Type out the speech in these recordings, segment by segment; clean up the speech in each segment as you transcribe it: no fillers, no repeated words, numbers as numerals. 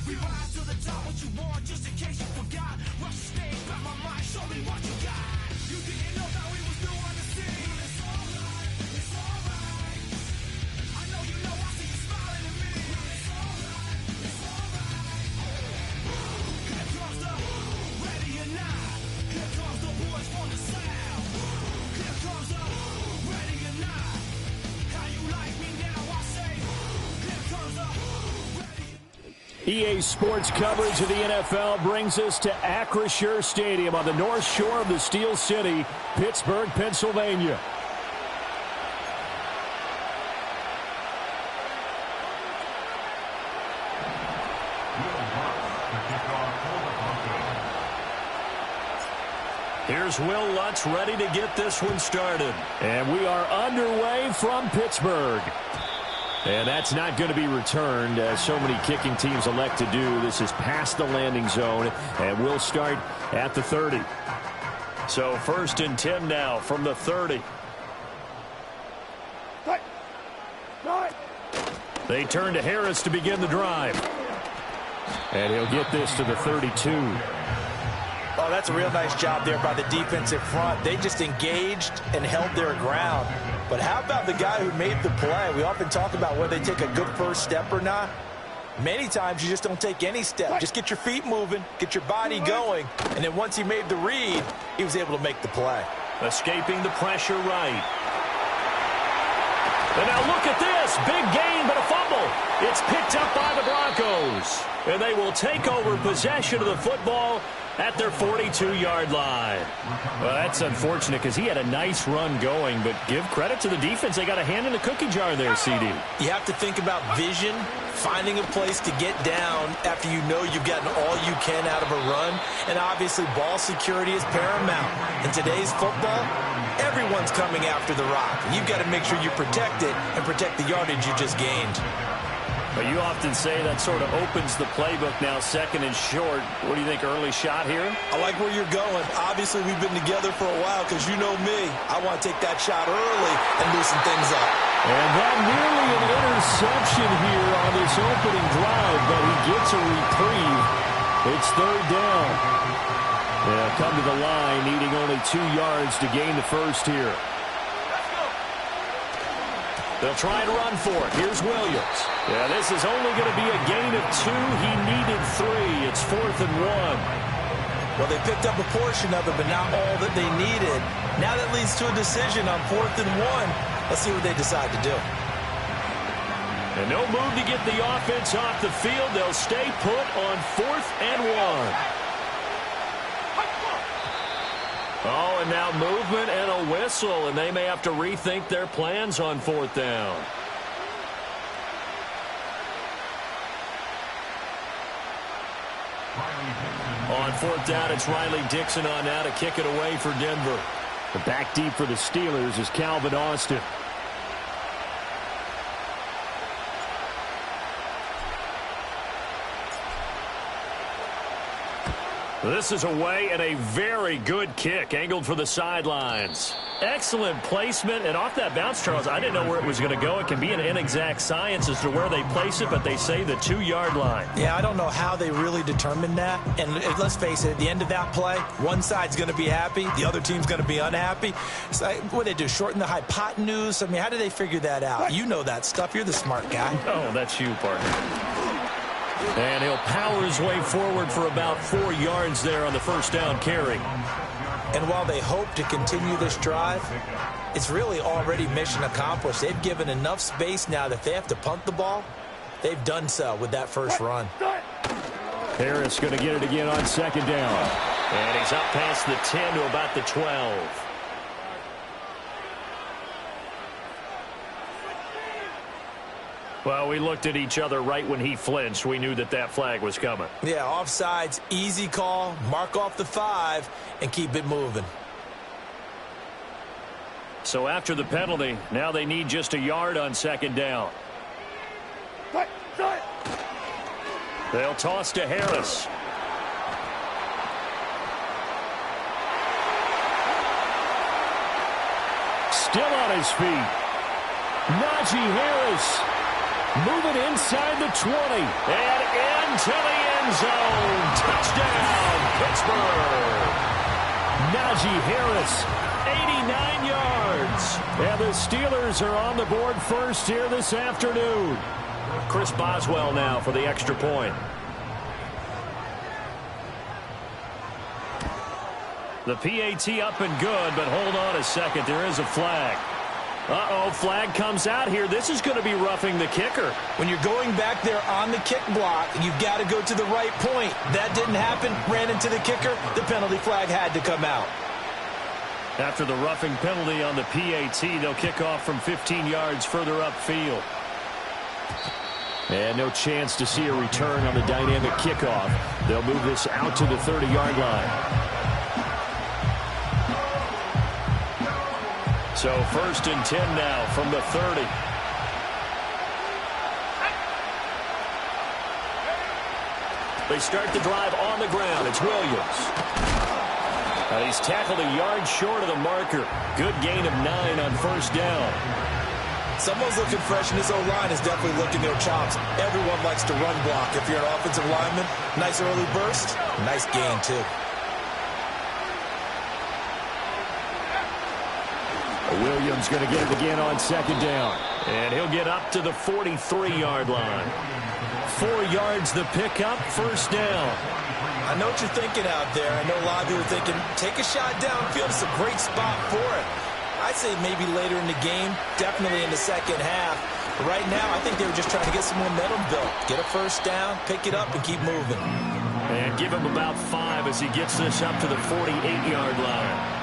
We rise to the top, what you want, just in case you forgot. Rush the stage, grab my mind, show me what you got. You didn't know that we was new on the scene. It's alright, it's alright. I know you know, I see you smiling at me. It's alright, it's alright. Here comes the ready or not. Here comes the boys from the south. Here comes the ready or not. How you like me now, I say. Here comes the EA Sports coverage of the NFL brings us to Acrisure Stadium on the north shore of the Steel City, Pittsburgh, Pennsylvania. Here's Will Lutz ready to get this one started. And we are underway from Pittsburgh. And that's not going to be returned, as so many kicking teams elect to do. This is past the landing zone, and we'll start at the 30. So 1st and 10 now from the 30. They turn to Harris to begin the drive. And he'll get this to the 32. Oh, that's a real nice job there by the defensive front. They just engaged and held their ground. But how about the guy who made the play? We often talk about whether they take a good first step or not. Many times you just don't take any step. Just get your feet moving, get your body going, and then once he made the read, he was able to make the play. Escaping the pressure right. And now look at this. Big gain, but a fumble. It's picked up by the Broncos. And they will take over possession of the football at their 42-yard line. Well, that's unfortunate because he had a nice run going, but give credit to the defense. They got a hand in the cookie jar there, CD. You have to think about vision, finding a place to get down after you know you've gotten all you can out of a run, and obviously ball security is paramount. In today's football, everyone's coming after the rock. You've got to make sure you protect it and protect the yardage you just gained. But you often say that sort of opens the playbook now, 2nd and short. What do you think, early shot here? I like where you're going. Obviously, we've been together for a while because you know me. I want to take that shot early and loosen things up. And that nearly an interception here on this opening drive, but he gets a reprieve. It's 3rd down. They'll come to the line, needing only 2 yards to gain the first here. They'll try and run for it. Here's Williams. Yeah, this is only going to be a gain of 2. He needed 3. It's 4th and 1. Well, they picked up a portion of it, but not all that they needed. Now that leads to a decision on 4th and 1. Let's see what they decide to do. And no move to get the offense off the field. They'll stay put on 4th and 1. Oh, and now movement and a whistle, and they may have to rethink their plans on 4th down. On 4th down, it's Riley Dixon on now to kick it away for Denver. The back deep for the Steelers is Calvin Austin. This is away and a very good kick, angled for the sidelines. Excellent placement, and off that bounce, Charles, I didn't know where it was going to go. It can be an inexact science as to where they place it, but they say the 2-yard line. Yeah, I don't know how they really determined that. And let's face it, at the end of that play, one side's going to be happy, the other team's going to be unhappy. So what do they do, shorten the hypotenuse? I mean, how do they figure that out? You know that stuff. You're the smart guy. Oh, that's you, partner. And he'll power his way forward for about 4 yards there on the 1st down carry. And while they hope to continue this drive, it's really already mission accomplished. They've given enough space now that they have to punt the ball. They've done so with that first run. Harris going to get it again on 2nd down. And he's up past the 10 to about the 12. Well, we looked at each other right when he flinched. We knew that that flag was coming. Yeah, offsides, easy call, mark off the 5, and keep it moving. So after the penalty, now they need just a yard on 2nd down. They'll toss to Harris. Still on his feet. Najee Harris. Moving inside the 20. And into the end zone. Touchdown, Pittsburgh. Najee Harris, 89 yards. And the Steelers are on the board first here this afternoon. Chris Boswell now for the extra point. The PAT up and good, but hold on a second. There is a flag. Uh-oh, flag comes out here. This is going to be roughing the kicker. When you're going back there on the kick block, you've got to go to the right point. That didn't happen. Ran into the kicker. The penalty flag had to come out. After the roughing penalty on the PAT, they'll kick off from 15 yards further upfield. And no chance to see a return on the dynamic kickoff. They'll move this out to the 30-yard line. So 1st and 10 now from the 30. They start the drive on the ground. It's Williams. He's tackled a yard short of the marker. Good gain of 9 on 1st down. Someone's looking fresh, and this O-line is definitely licking their chops. Everyone likes to run block. If you're an offensive lineman, nice early burst, nice gain too. Williams going to get it again on 2nd down. And he'll get up to the 43-yard line. 4 yards the pickup, 1st down. I know what you're thinking out there. I know a lot of you are thinking, take a shot downfield. It's a great spot for it. I'd say maybe later in the game, definitely in the second half. But right now, I think they were just trying to get some momentum built. Get a 1st down, pick it up, and keep moving. And give him about 5 as he gets this up to the 48-yard line.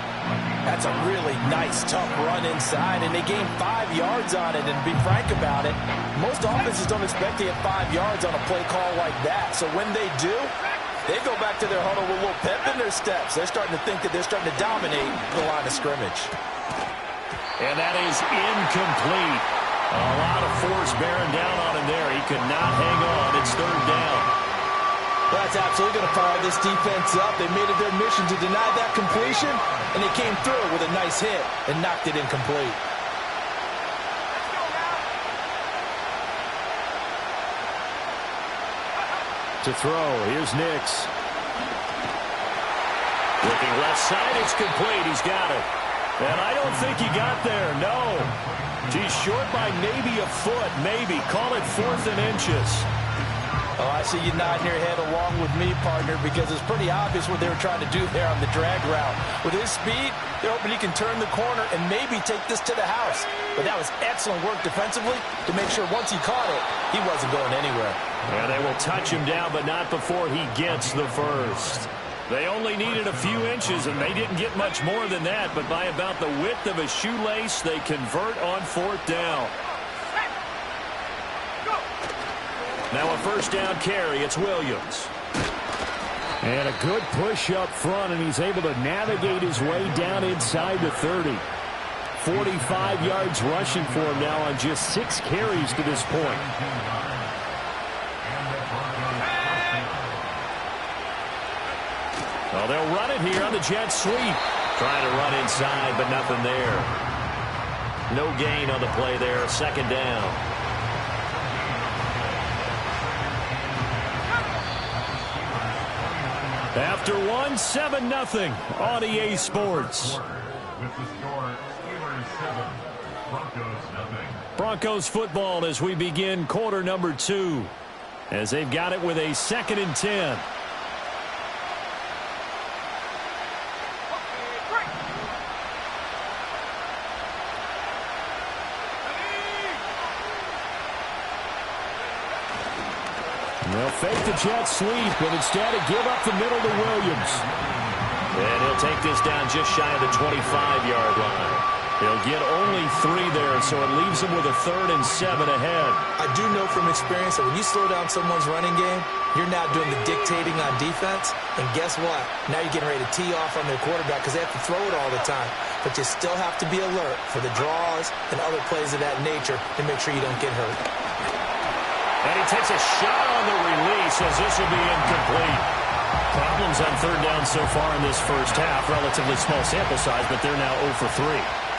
That's a really nice, tough run inside, and they gained 5 yards on it. And to be frank about it, most offenses don't expect to get 5 yards on a play call like that. So when they do, they go back to their huddle with a little pep in their steps. They're starting to think that they're starting to dominate the line of scrimmage. And that is incomplete. A lot of force bearing down on him there. He could not hang on. It's 3rd down. Well, that's absolutely going to fire this defense up. They made it their mission to deny that completion, and they came through with a nice hit and knocked it incomplete. To throw, here's Nix. Looking left side, it's complete. He's got it. And I don't think he got there, no. He's short by maybe a foot, maybe. Call it 4th and inches. Oh, I see you nodding your head along with me, partner, because it's pretty obvious what they were trying to do there on the drag route. With his speed, they're hoping he can turn the corner and maybe take this to the house. But that was excellent work defensively to make sure once he caught it, he wasn't going anywhere. Yeah, they will touch him down, but not before he gets the 1st. They only needed a few inches, and they didn't get much more than that. But by about the width of a shoelace, they convert on 4th down. Now a 1st down carry. It's Williams. And a good push up front, and he's able to navigate his way down inside the 30. 45 yards rushing for him now on just 6 carries to this point. Well, they'll run it here on the jet sweep. Trying to run inside, but nothing there. No gain on the play there. 2nd down. After 1, 7-0 on EA Sports. Broncos football as we begin quarter number 2. As they've got it with a 2nd and 10. They'll fake the jet sweep, but instead give up the middle to Williams. And he'll take this down just shy of the 25-yard line. He'll get only 3 there, so it leaves him with a 3rd and 7 ahead. I do know from experience that when you slow down someone's running game, you're now doing the dictating on defense. And guess what? Now you're getting ready to tee off on their quarterback because they have to throw it all the time. But you still have to be alert for the draws and other plays of that nature to make sure you don't get hurt. And he takes a shot on the release as this will be incomplete. Problems on third down so far in this first half. Relatively small sample size, but they're now 0 for 3.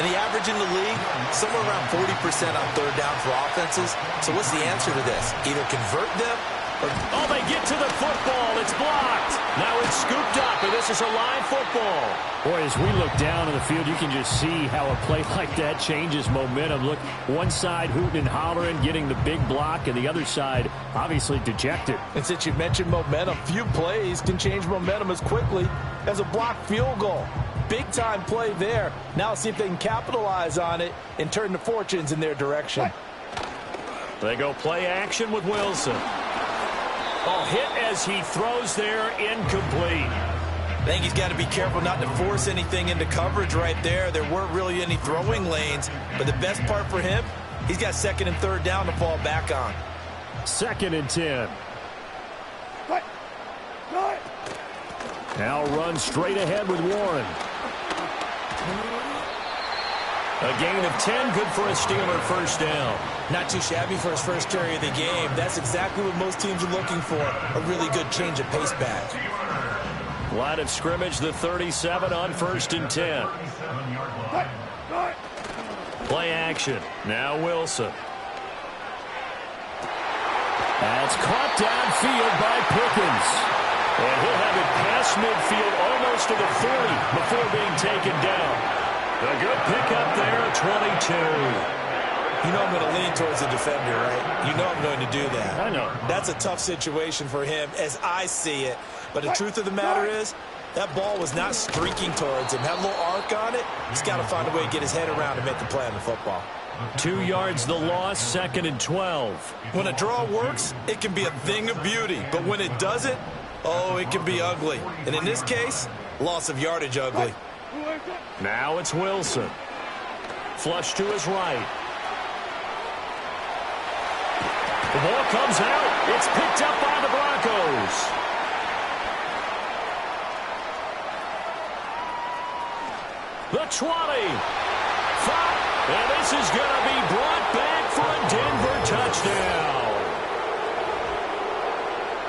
And the average in the league, somewhere around 40% on third down for offenses. So what's the answer to this? Either convert them or... Oh, they get to the football. It's blocked. Now it's scooped up, and this is a live football. Boy, as we look down on the field, you can just see how a play like that changes momentum. Look, one side hooting and hollering, getting the big block, and the other side obviously dejected. And since you mentioned momentum, few plays can change momentum as quickly as a blocked field goal. Big-time play there. Now let's see if they can capitalize on it and turn the fortunes in their direction. They go play action with Wilson. Oh, hit as he throws there, incomplete. I think he's got to be careful not to force anything into coverage right there. There weren't really any throwing lanes, but the best part for him, he's got second and third down to fall back on. 2nd and 10. Now run straight ahead with Warren. A gain of 10, good for a Steeler first down. Not too shabby for his first carry of the game. That's exactly what most teams are looking for, a really good change of pace back. Line of scrimmage, the 37 on 1st and 10. Play action. Now Wilson. That's caught downfield by Pickens. And he'll have it past midfield almost to the 40 before being taken down. A good pickup there, 22. You know I'm going to lean towards the defender, right? You know I'm going to do that. I know. That's a tough situation for him as I see it. But the truth of the matter is, that ball was not streaking towards him. Had a little arc on it. He's got to find a way to get his head around and make the play on the football. 2 yards the loss, 2nd and 12. When a draw works, it can be a thing of beauty. But when it doesn't, oh, it can be ugly. And in this case, loss of yardage ugly. Now it's Wilson. Flush to his right. The ball comes out. It's picked up by the Broncos. The 20. 5. And this is going to be brought back for a Denver touchdown.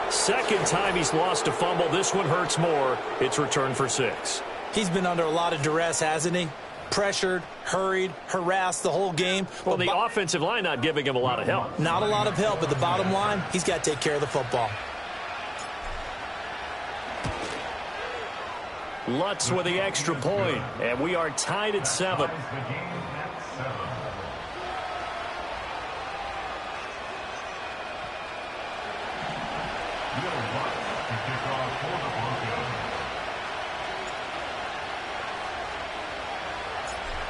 Second time he's lost a fumble. This one hurts more. It's returned for 6. He's been under a lot of duress, hasn't he? Pressured, hurried, harassed the whole game. Well, the offensive line not giving him a lot of help. Not a lot of help, but the bottom line, he's got to take care of the football. Lutz with the extra point, and we are tied at 7.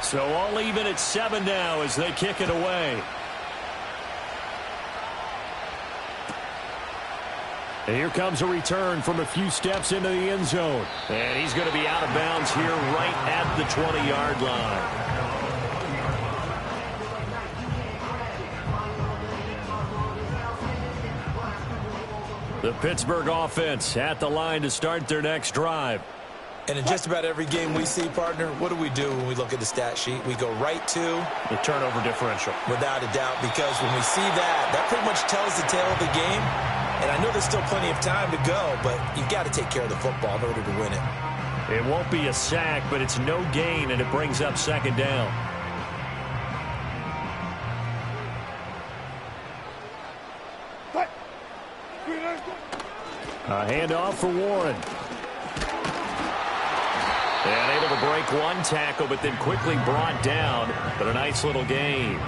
So all even at 7 now as they kick it away. And here comes a return from a few steps into the end zone. And he's going to be out of bounds here right at the 20-yard line. The Pittsburgh offense at the line to start their next drive. And in just about every game we see, partner, what do we do when we look at the stat sheet? We go right to the turnover differential. Without a doubt, because when we see that, that pretty much tells the tale of the game. And I know there's still plenty of time to go, but you've got to take care of the football in order to win it. It won't be a sack, but it's no gain, and it brings up 2nd down. A handoff for Warren. And able to break one tackle, but then quickly brought down. But a nice little gain.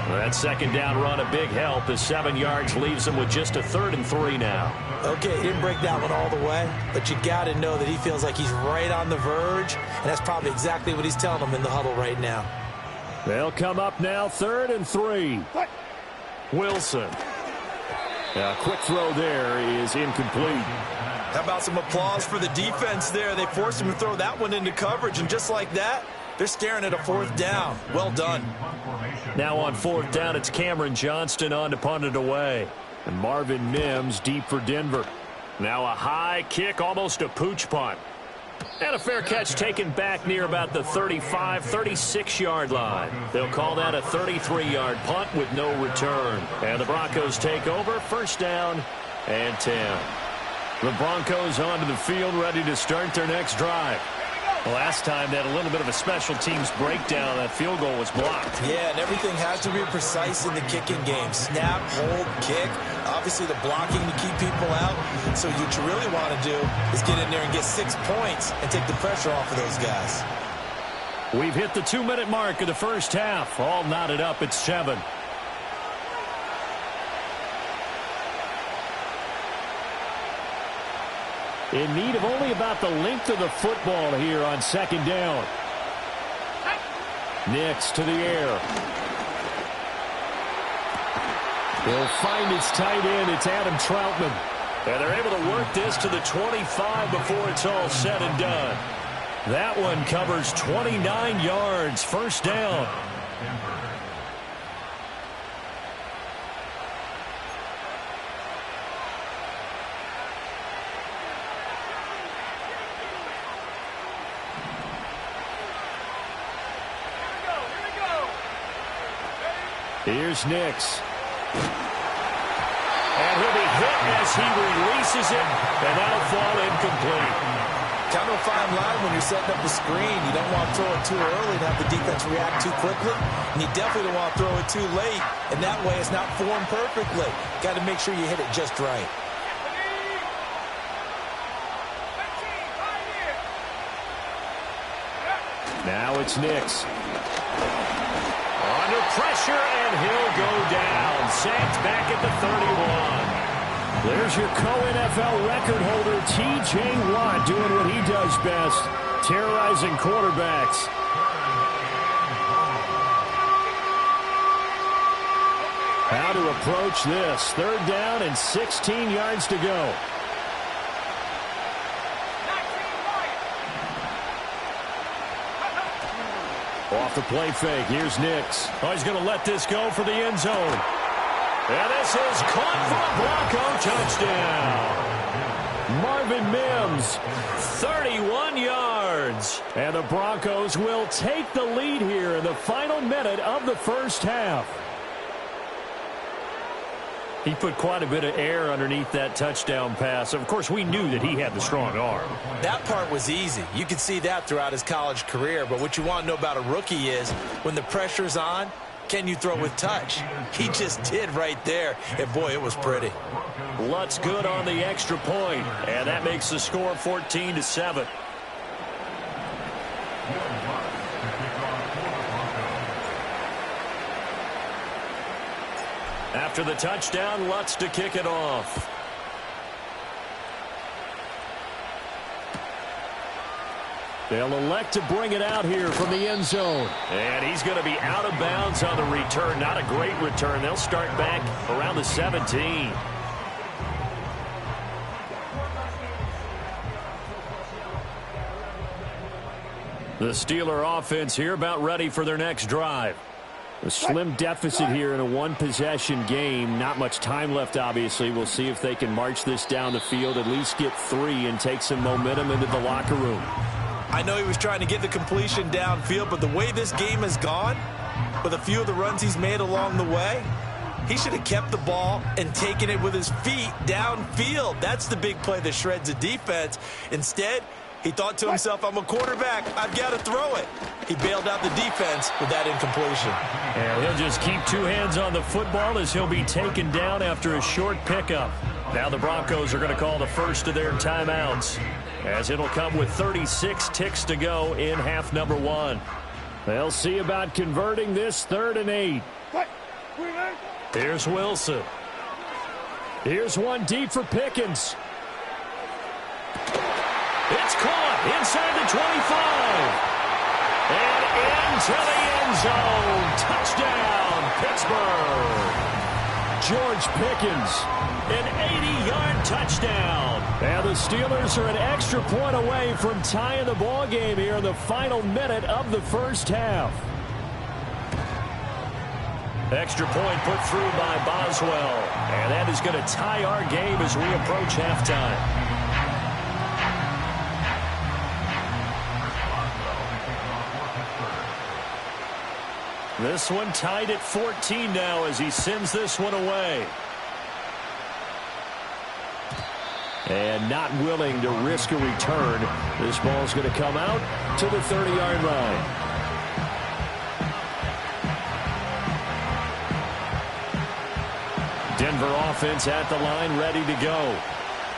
That 2nd down run, a big help. The 7 yards leaves him with just a 3rd and 3 now. Okay, he didn't break that one all the way, but you got to know that he feels like he's right on the verge, and that's probably exactly what he's telling them in the huddle right now. They'll come up now, 3rd and 3. Wilson. A quick throw there is incomplete. How about some applause for the defense there? They forced him to throw that one into coverage, and just like that, they're staring at a 4th down. Well done. Now on 4th down, it's Cameron Johnston on to punt it away. And Marvin Mims deep for Denver. Now a high kick, almost a pooch punt. And a fair catch taken back near about the 35, 36-yard line. They'll call that a 33-yard punt with no return. And the Broncos take over, 1st down and 10. The Broncos onto the field, ready to start their next drive. Last time they had a little bit of a special teams breakdown. That field goal was blocked. Yeah, and everything has to be precise in the kicking game. Snap, hold, kick. Obviously, the blocking to keep people out. So what you really want to do is get in there and get 6 points and take the pressure off of those guys. We've hit the 2-minute mark of the first half. All knotted up at 7. In need of only about the length of the football here on second down. Nix to the air. He'll find his tight end. It's Adam Troutman. And they're able to work this to the 25 before it's all said and done. That one covers 29 yards. First down. Here's Nix. And he'll be hit as he releases it, and that'll fall incomplete. Kind of a fine line when you're setting up the screen. You don't want to throw it too early and have the defense react too quickly. And you definitely don't want to throw it too late. And that way it's not formed perfectly. Got to make sure you hit it just right. Now it's Nix. Under pressure, and he'll go down. Sacked back at the 31. There's your co-NFL record holder, T.J. Watt, doing what he does best, terrorizing quarterbacks. How to approach this. Third down and 16 yards to go. Off the play fake. Here's Nix. Oh, he's going to let this go for the end zone. And this is caught for a Bronco touchdown. Marvin Mims, 31 yards. And the Broncos will take the lead here in the final minute of the first half. He put quite a bit of air underneath that touchdown pass. Of course, we knew that he had the strong arm. That part was easy. You could see that throughout his college career. But what you want to know about a rookie is when the pressure's on, can you throw with touch? He just did right there. And, boy, it was pretty. Lutz good on the extra point. And that makes the score 14-7. After the touchdown, Lutz to kick it off. They'll elect to bring it out here from the end zone. And he's going to be out of bounds on the return. Not a great return. They'll start back around the 17. The Steeler offense here about ready for their next drive. A slim deficit here in a one-possession game. Not much time left, obviously. We'll see if they can march this down the field, at least get 3 and take some momentum into the locker room. I know he was trying to get the completion downfield, but the way this game has gone, with a few of the runs he's made along the way, he should have kept the ball and taken it with his feet downfield. That's the big play that shreds the defense. Instead, he thought to himself, I'm a quarterback, I've got to throw it. He bailed out the defense with that incompletion. And he'll just keep 2 hands on the football as he'll be taken down after a short pickup. Now the Broncos are going to call the first of their timeouts, as it'll come with 36 ticks to go in half number 1. They'll see about converting this 3rd and 8. Here's Wilson. Here's one deep for Pickens. It's caught inside the 25. And into the end zone. Touchdown, Pittsburgh. George Pickens, an 80-yard touchdown. And the Steelers are an extra point away from tying the ball game here in the final minute of the first half. Extra point put through by Boswell. And that is going to tie our game as we approach halftime. This one tied at 14 now as he sends this one away. And not willing to risk a return. This ball's going to come out to the 30-yard line. Denver offense at the line, ready to go.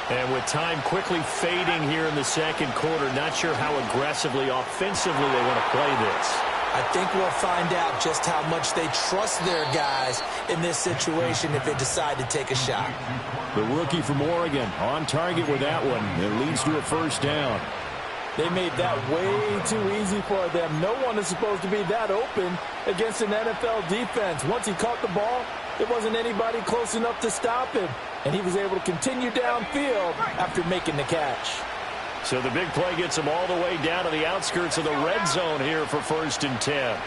And with time quickly fading here in the second quarter, not sure how aggressively, offensively they want to play this. I think we'll find out just how much they trust their guys in this situation if they decide to take a shot. The rookie from Oregon on target with that one. It leads to a first down. They made that way too easy for them. No one is supposed to be that open against an NFL defense. Once he caught the ball, there wasn't anybody close enough to stop him. And he was able to continue downfield after making the catch. So the big play gets him all the way down to the outskirts of the red zone here for 1st and 10.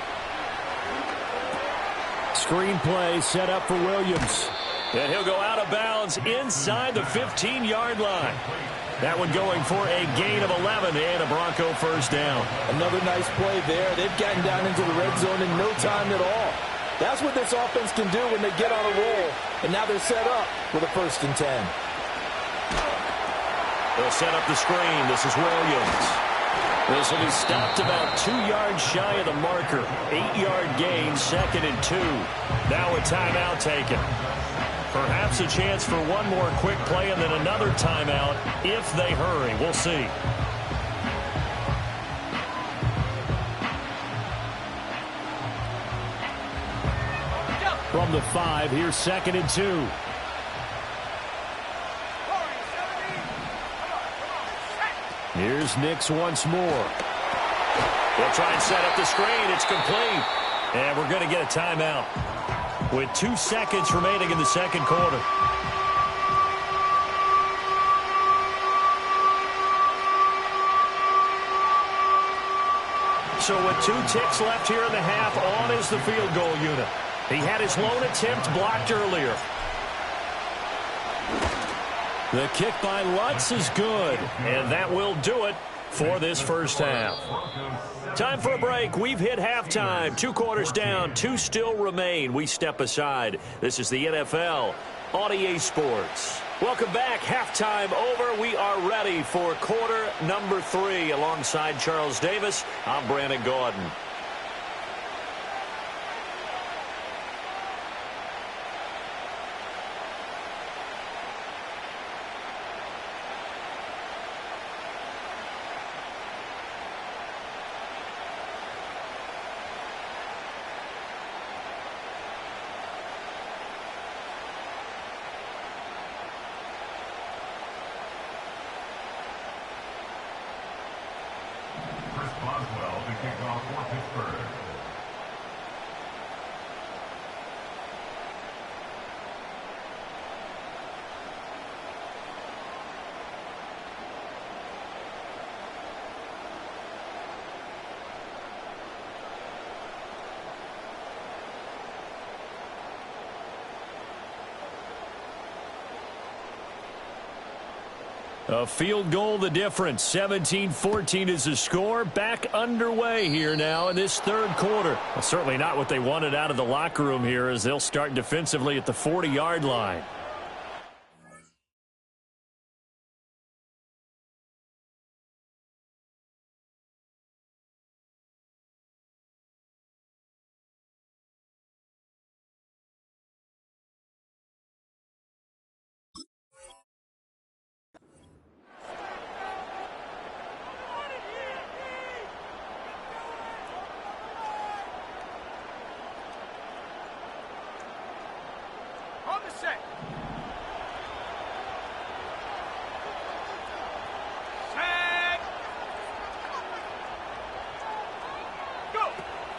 Screen play set up for Williams. And he'll go out of bounds inside the 15-yard line. That one going for a gain of 11 and a Bronco first down. Another nice play there. They've gotten down into the red zone in no time at all. That's what this offense can do when they get on a roll. And now they're set up with a 1st and 10. They'll set up the screen. This is Williams. This will be stopped about 2 yards shy of the marker. 8-yard gain, 2nd and 2. Now a timeout taken. Perhaps a chance for one more quick play and then another timeout if they hurry. We'll see. From the 5, here's 2nd and 2. Here's Nix once more. They'll try and set up the screen. It's complete. And we're going to get a timeout with 2 seconds remaining in the second quarter. So with 2 ticks left here in the half, on is the field goal unit. He had his lone attempt blocked earlier. The kick by Lutz is good, and that will do it for this first half. Time for a break. We've hit halftime. 2 quarters down, 2 still remain. We step aside. This is the NFL on EA Sports. Welcome back. Halftime over. We are ready for quarter number 3. Alongside Charles Davis, I'm Brandon Gordon. A field goal the difference. 17-14 is the score. Back underway here now in this third quarter. Well, certainly not what they wanted out of the locker room here as they'll start defensively at the 40-yard line.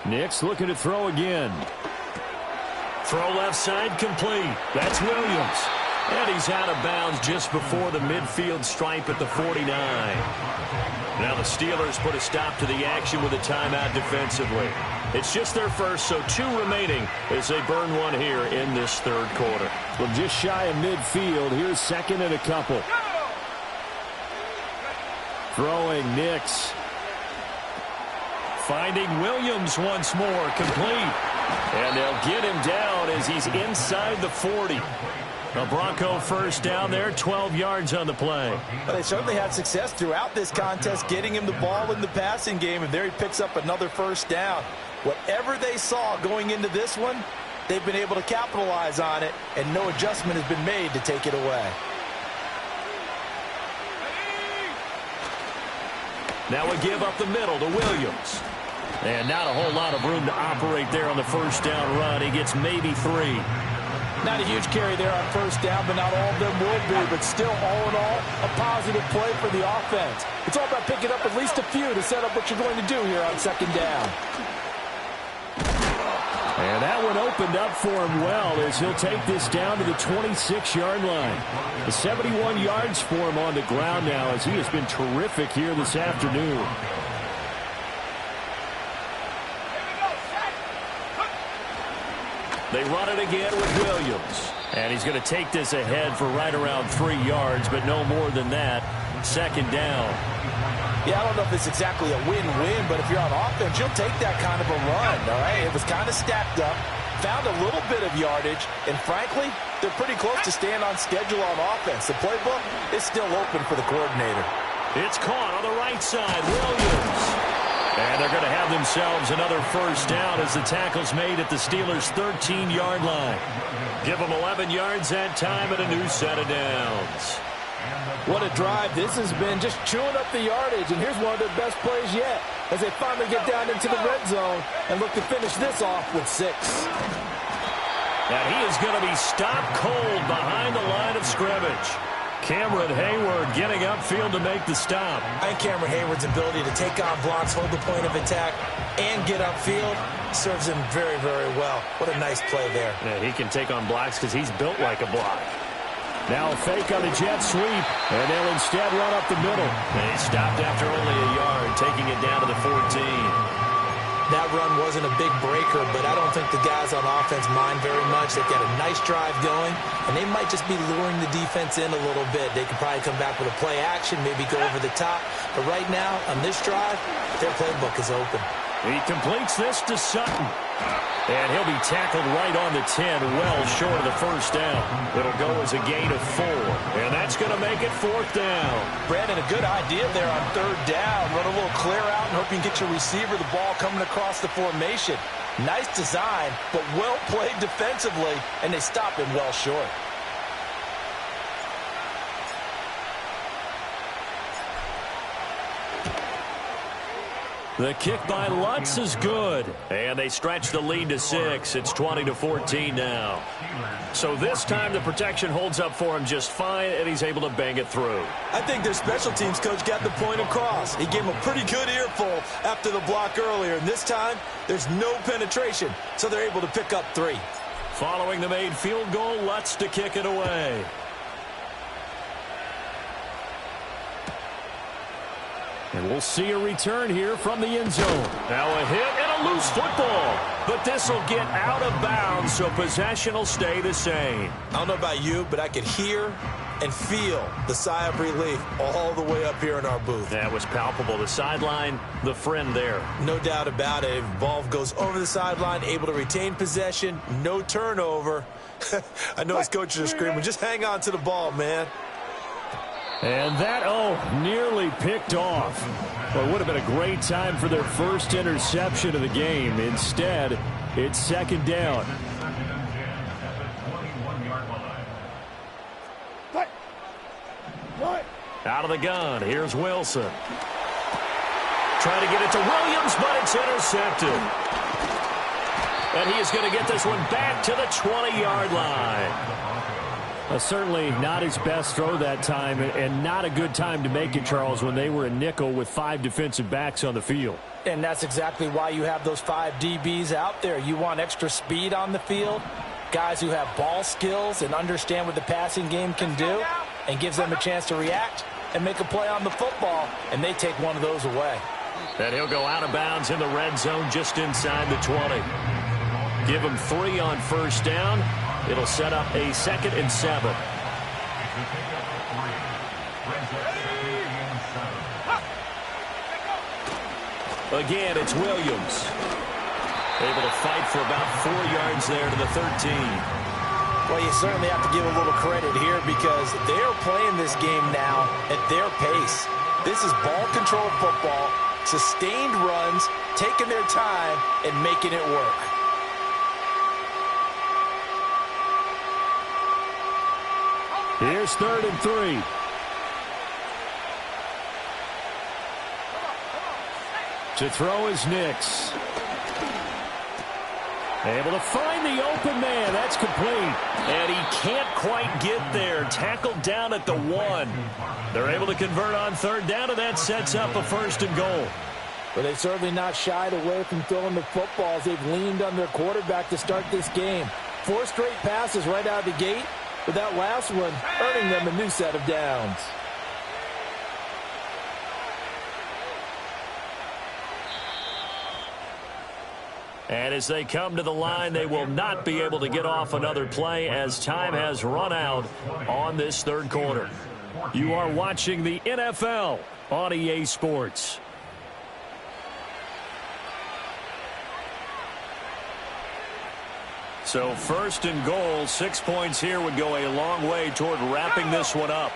Nix looking to throw again. Throw left side complete. That's Williams. And he's out of bounds just before the midfield stripe at the 49. Now the Steelers put a stop to the action with a timeout defensively. It's just their first, so 2 remaining as they burn one here in this third quarter. Well, just shy of midfield. Here's 2nd and a couple. Throwing Nix. Finding Williams once more, complete. And they'll get him down as he's inside the 40. A Bronco first down there, 12 yards on the play. Well, they certainly had success throughout this contest getting him the ball in the passing game, and there he picks up another first down. Whatever they saw going into this one, they've been able to capitalize on it, and no adjustment has been made to take it away. Now we give up the middle to Williams. And not a whole lot of room to operate there on the first down run. He gets maybe 3. Not a huge carry there on first down, but not all of them will be. But still, all in all, a positive play for the offense. It's all about picking up at least a few to set up what you're going to do here on second down. And that one opened up for him well as he'll take this down to the 26-yard line. The 71 yards for him on the ground now as he has been terrific here this afternoon. They run it again with Williams. And he's going to take this ahead for right around 3 yards, but no more than that. Second down. Yeah, I don't know if it's exactly a win-win, but if you're on offense, you'll take that kind of a run, all right? It was kind of stacked up, found a little bit of yardage, and frankly, they're pretty close to staying on schedule on offense. The playbook is still open for the coordinator. It's caught on the right side, Williams. And they're going to have themselves another first down as the tackle's made at the Steelers' 13-yard line. Give them 11 yards that time and a new set of downs. What a drive this has been, just chewing up the yardage, and here's one of their best plays yet as they finally get down into the red zone and look to finish this off with 6. And he is going to be stopped cold behind the line of scrimmage. Cameron Hayward getting upfield to make the stop. And Cameron Hayward's ability to take on blocks, hold the point of attack, and get upfield serves him very, very well. What a nice play there. Yeah, he can take on blocks because he's built like a block. Now a fake on the jet sweep, and they'll instead run up the middle. They stopped after only a yard, taking it down to the 14. That run wasn't a big breaker, but I don't think the guys on offense mind very much. They've got a nice drive going, and they might just be luring the defense in a little bit. They could probably come back with a play action, maybe go over the top. But right now, on this drive, their playbook is open. He completes this to Sutton. And he'll be tackled right on the 10, well short of the first down. It'll go as a gain of 4. And that's going to make it 4th down. Brandon, a good idea there on 3rd down. Run a little clear out and hope you can get your receiver the ball coming across the formation. Nice design, but well played defensively, and they stop him well short. The kick by Lutz is good. And they stretch the lead to 6. It's 20-14 now. So this time the protection holds up for him just fine, and he's able to bang it through. I think their special teams coach got the point across. He gave him a pretty good earful after the block earlier. And this time, there's no penetration, so they're able to pick up 3. Following the made field goal, Lutz to kick it away. And we'll see a return here from the end zone. Now a hit and a loose football. But this will get out of bounds, so possession will stay the same. I don't know about you, but I could hear and feel the sigh of relief all the way up here in our booth. That was palpable. The sideline, the friend there. No doubt about it. Ball goes over the sideline, able to retain possession, no turnover. I know his coaches are screaming, just hang on to the ball, man. And that, nearly picked off. Well, it would have been a great time for their first interception of the game. Instead, it's second down. Out of the gun, here's Wilson. Trying to get it to Williams, but it's intercepted. And he is going to get this one back to the 20-yard line. Certainly not his best throw that time, and not a good time to make it, Charles, when they were a nickel with 5 defensive backs on the field. And that's exactly why you have those 5 DBs out there. You want extra speed on the field, guys who have ball skills and understand what the passing game can do, and gives them a chance to react and make a play on the football, and they take one of those away. And he'll go out of bounds in the red zone just inside the 20. Give him 3 on first down. It'll set up a 2nd and 7. Again, it's Williams. Able to fight for about 4 yards there to the 13. Well, you certainly have to give a little credit here because they're playing this game now at their pace. This is ball-control football, sustained runs, taking their time, and making it work. Here's 3rd and 3. To throw is Nix. Able to find the open man. That's complete. And he can't quite get there. Tackled down at the 1. They're able to convert on 3rd down, and that sets up a 1st and goal. But they've certainly not shied away from throwing the footballs. They've leaned on their quarterback to start this game. 4 straight passes right out of the gate, with that last one earning them a new set of downs. And as they come to the line, they will not be able to get off another play as time has run out on this 3rd quarter. You are watching the NFL on EA Sports. So 1st and goal, 6 points here would go a long way toward wrapping this one up.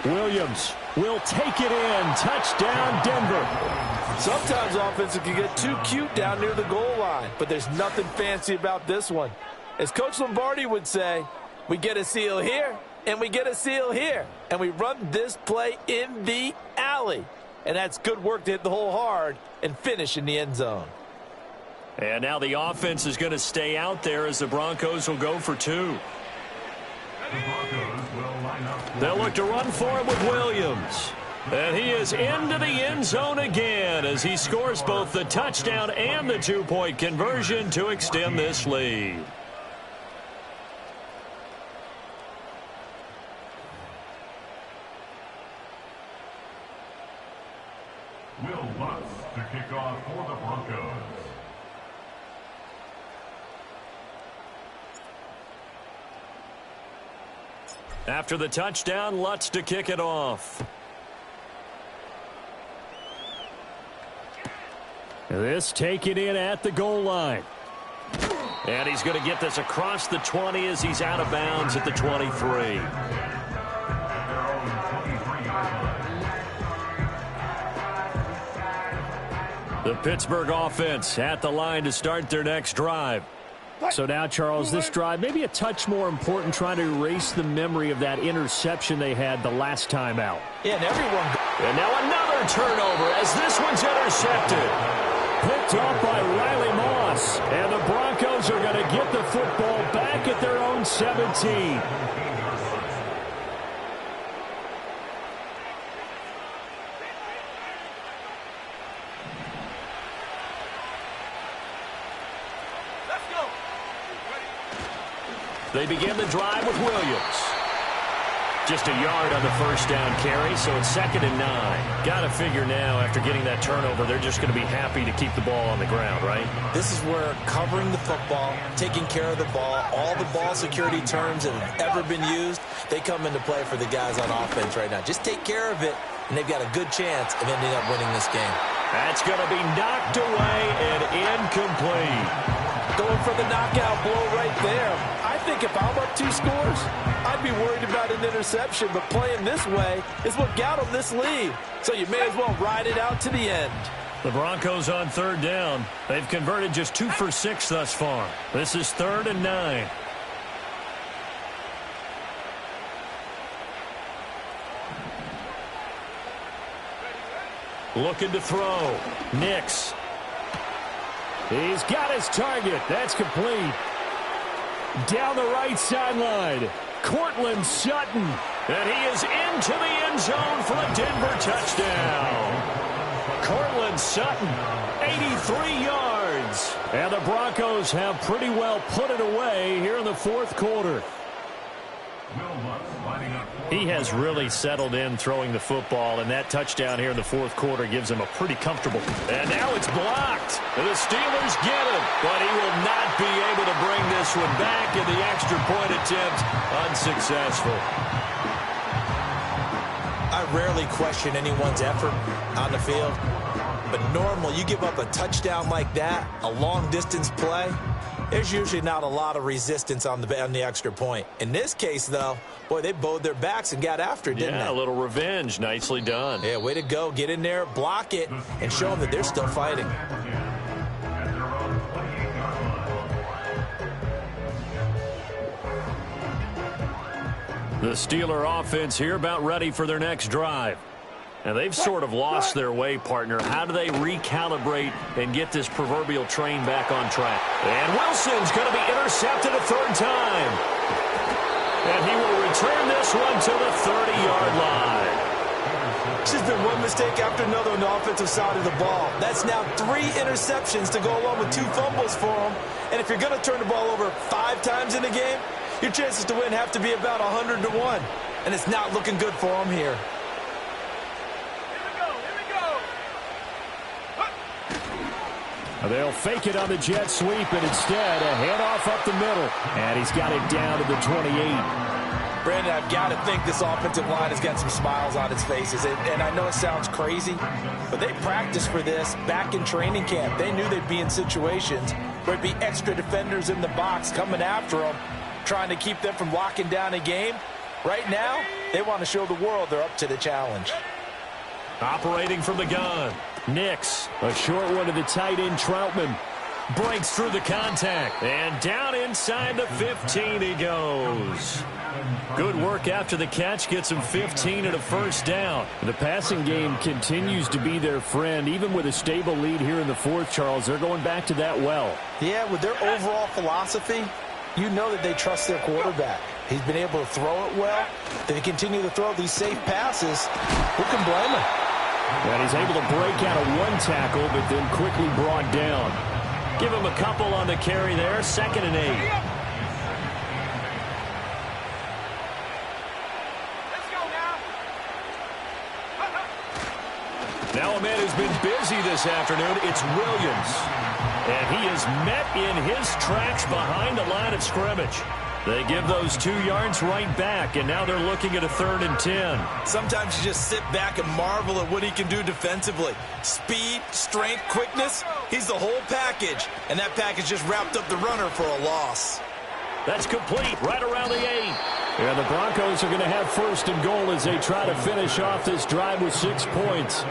Williams will take it in. Touchdown, Denver. Sometimes offenses can get too cute down near the goal line, but there's nothing fancy about this one. As Coach Lombardi would say, we get a seal here, and we get a seal here, and we run this play in the alley. And that's good work to hit the hole hard and finish in the end zone. And now the offense is going to stay out there as the Broncos will go for 2. They'll look to run for it with Williams. And he is into the end zone again as he scores both the touchdown and the 2-point conversion to extend this lead. Will Lutz to kick off for the Broncos. After the touchdown, Lutz to kick it off. This taken in at the goal line. And he's going to get this across the 20 as he's out of bounds at the 23. The Pittsburgh offense at the line to start their next drive. So now, Charles, this drive maybe a touch more important, trying to erase the memory of that interception they had the last time out. Yeah, and now another turnover as this one's intercepted. Picked off by Riley Moss. And the Broncos are going to get the football back at their own 17. They begin the drive with Williams. Just a yard on the 1st down carry, so it's 2nd and 9. Got to figure now, after getting that turnover, they're just going to be happy to keep the ball on the ground, right? This is where covering the football, taking care of the ball, all the ball security terms that have ever been used, they come into play for the guys on offense right now. Just take care of it, and they've got a good chance of ending up winning this game. That's going to be knocked away and incomplete. Going for the knockout blow right there. I think if I'm up 2 scores, I'd be worried about an interception, but playing this way is what got them this lead. So you may as well ride it out to the end. The Broncos on 3rd down. They've converted just 2 for 6 thus far. This is 3rd and 9. Looking to throw. Nix. He's got his target. That's complete. Down the right sideline. Cortland Sutton. And he is into the end zone for a Denver touchdown. Cortland Sutton, 83 yards. And the Broncos have pretty well put it away here in the 4th quarter. He has really settled in throwing the football, and that touchdown here in the 4th quarter gives him a pretty comfortable. And now it's blocked. And the Steelers get him, but he will not be able to bring this one back, and the extra point attempt unsuccessful. I rarely question anyone's effort on the field, but normally you give up a touchdown like that, a long-distance play, there's usually not a lot of resistance on the extra point. In this case, though, boy, they bowed their backs and got after it, didn't they? Yeah, a little revenge. Nicely done. Yeah, way to go. Get in there, block it, and show them that they're still fighting. The Steeler offense here about ready for their next drive. And they've sort of lost their way, partner. How do they recalibrate and get this proverbial train back on track? And Wilson's going to be intercepted a third time. And he will return this one to the 30-yard line. It's just been one mistake after another on the offensive side of the ball. That's now 3 interceptions to go along with 2 fumbles for him. And if you're going to turn the ball over 5 times in a game, your chances to win have to be about 100 to 1. And it's not looking good for him here. They'll fake it on the jet sweep, and instead a handoff up the middle. And he's got it down to the 28. Brandon, I've got to think this offensive line has got some smiles on its faces. And I know it sounds crazy, but they practiced for this back in training camp. They knew they'd be in situations where there'd be extra defenders in the box coming after them, trying to keep them from locking down a game. Right now, they want to show the world they're up to the challenge. Operating from the gun. Nix, a short one to the tight end, Troutman. Breaks through the contact. And down inside the 15 he goes. Good work after the catch. Gets him 15 and a first down. The passing game continues to be their friend. Even with a stable lead here in the fourth, Charles, they're going back to that well. Yeah, with their overall philosophy, you know that they trust their quarterback. He's been able to throw it well. They continue to throw these safe passes. Who can blame him? And he's able to break out of one tackle, but then quickly brought down. Give him a couple on the carry there. 2nd and 8. Let's go now. Now a man who's been busy this afternoon, it's Williams. And he is met in his tracks behind the line of scrimmage. They give those 2 yards right back, and now they're looking at a 3rd and 10. Sometimes you just sit back and marvel at what he can do defensively. Speed, strength, quickness, he's the whole package. And that package just wrapped up the runner for a loss. That's complete right around the 8. Yeah, the Broncos are going to have 1st and goal as they try to finish off this drive with 6 points.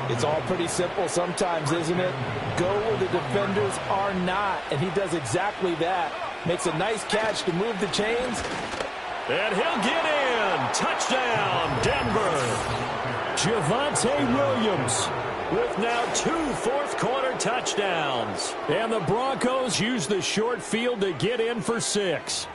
It's all pretty simple sometimes, isn't it? Go where the defenders are not, and he does exactly that. Makes a nice catch to move the chains. And he'll get in. Touchdown, Denver. Javonte Williams with now 2 fourth-quarter touchdowns. And the Broncos use the short field to get in for 6.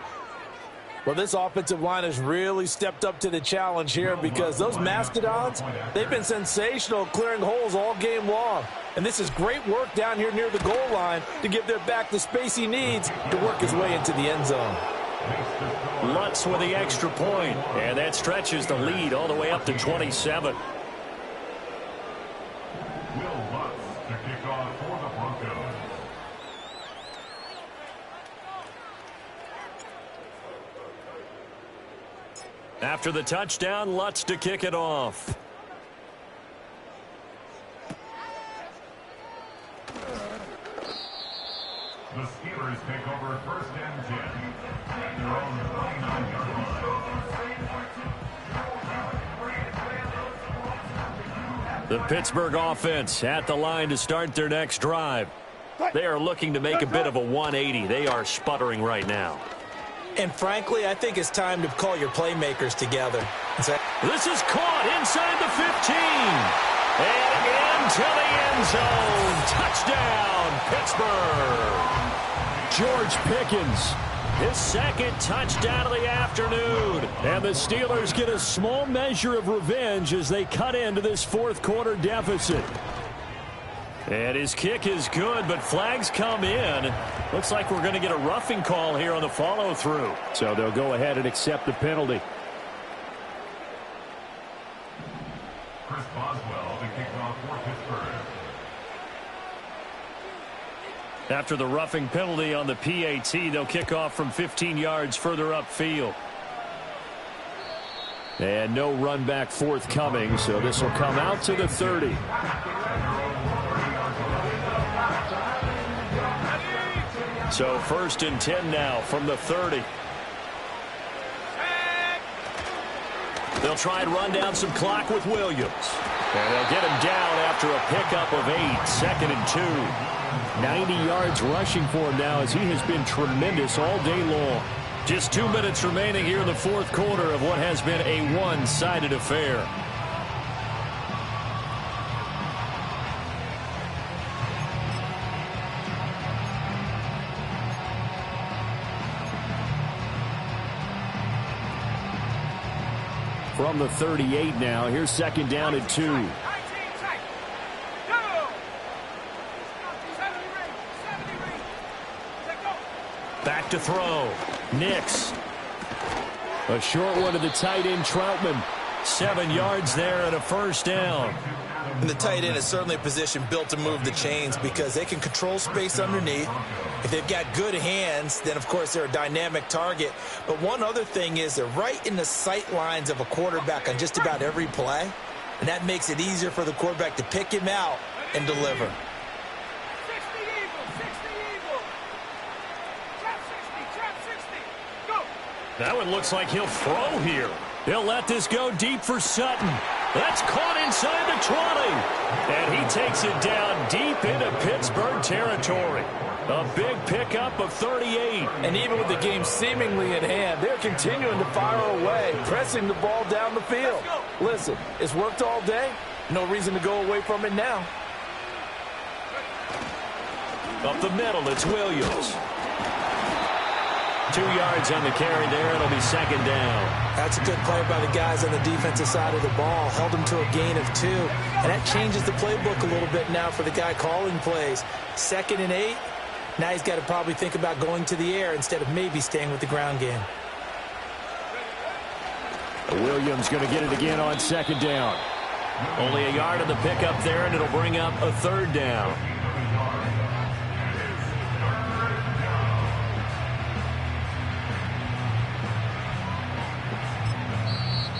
Well, this offensive line has really stepped up to the challenge here because those Mastodons, they've been sensational clearing holes all game long. And this is great work down here near the goal line to give their back the space he needs to work his way into the end zone. Lutz with the extra point, and that stretches the lead all the way up to 27. Will Lutz to kick off for the Broncos. After the touchdown, Lutz to kick it off. The Steelers take over 1st and 10 at their own 29-yard line. The Pittsburgh offense at the line to start their next drive. They are looking to make a bit of a 180. They are sputtering right now. And frankly, I think it's time to call your playmakers together. This is caught inside the 15. And into the end zone. Touchdown, Pittsburgh. George Pickens, his 2nd touchdown of the afternoon. And the Steelers get a small measure of revenge as they cut into this fourth-quarter deficit. And his kick is good, but flags come in. Looks like we're going to get a roughing call here on the follow-through. So they'll go ahead and accept the penalty. Chris Boswell to kick off for Pittsburgh. After the roughing penalty on the PAT, they'll kick off from 15 yards further upfield. And no run back forthcoming, so this will come out to the 30. So 1st and 10 now from the 30. They'll try and run down some clock with Williams. And they'll get him down after a pickup of 8, 2nd and 2. 90 yards rushing for him now as he has been tremendous all day long. Just 2 minutes remaining here in the 4th quarter of what has been a one-sided affair. From the 38 now, here's 2nd down and 2. Back to throw. Nix. A short one to the tight end, Troutman. 7 yards there and a 1st down. And the tight end is certainly a position built to move the chains because they can control space underneath. If they've got good hands, then, of course, they're a dynamic target. But one other thing is they're right in the sight lines of a quarterback on just about every play. And that makes it easier for the quarterback to pick him out and deliver. That one looks like he'll throw here. He'll let this go deep for Sutton. That's caught inside the 20. And he takes it down deep into Pittsburgh territory. A big pickup of 38. And even with the game seemingly in hand, they're continuing to fire away, pressing the ball down the field. Listen, it's worked all day. No reason to go away from it now. Up the middle, it's Williams. 2 yards on the carry there. It'll be 2nd down. That's a good play by the guys on the defensive side of the ball. Held him to a gain of 2. And that changes the playbook a little bit now for the guy calling plays. 2nd and 8. Now he's got to probably think about going to the air instead of maybe staying with the ground game. Williams going to get it again on 2nd down. Only a yard of the pickup there, and it'll bring up a 3rd down.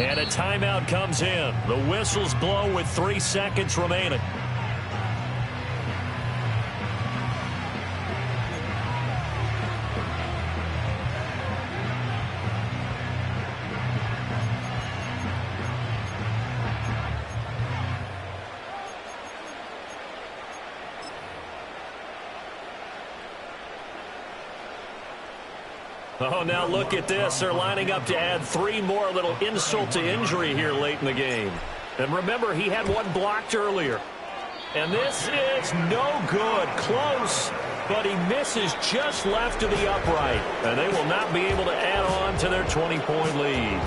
And a timeout comes in. The whistles blow with 3 seconds remaining. Oh, now look at this. They're lining up to add 3 more, little insult to injury here late in the game. And remember, he had 1 blocked earlier. And this is no good. Close, but he misses just left of the upright. And they will not be able to add on to their 20-point lead.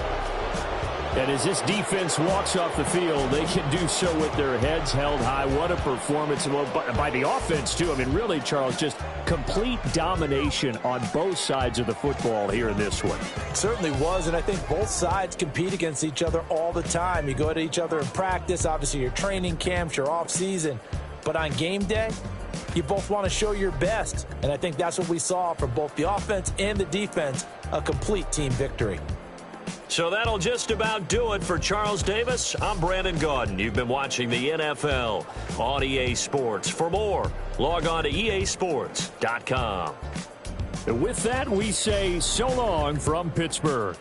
And as this defense walks off the field, they can do so with their heads held high. What a performance by the offense, too. I mean, really, Charles, just complete domination on both sides of the football here in this one. It certainly was, and I think both sides compete against each other all the time. You go at each other in practice, obviously your training camps, your off-season. But on game day, you both want to show your best. And I think that's what we saw from both the offense and the defense, a complete team victory. So that'll just about do it for Charles Davis. I'm Brandon Gaudin. You've been watching the NFL on EA Sports. For more, log on to easports.com. And with that, we say so long from Pittsburgh.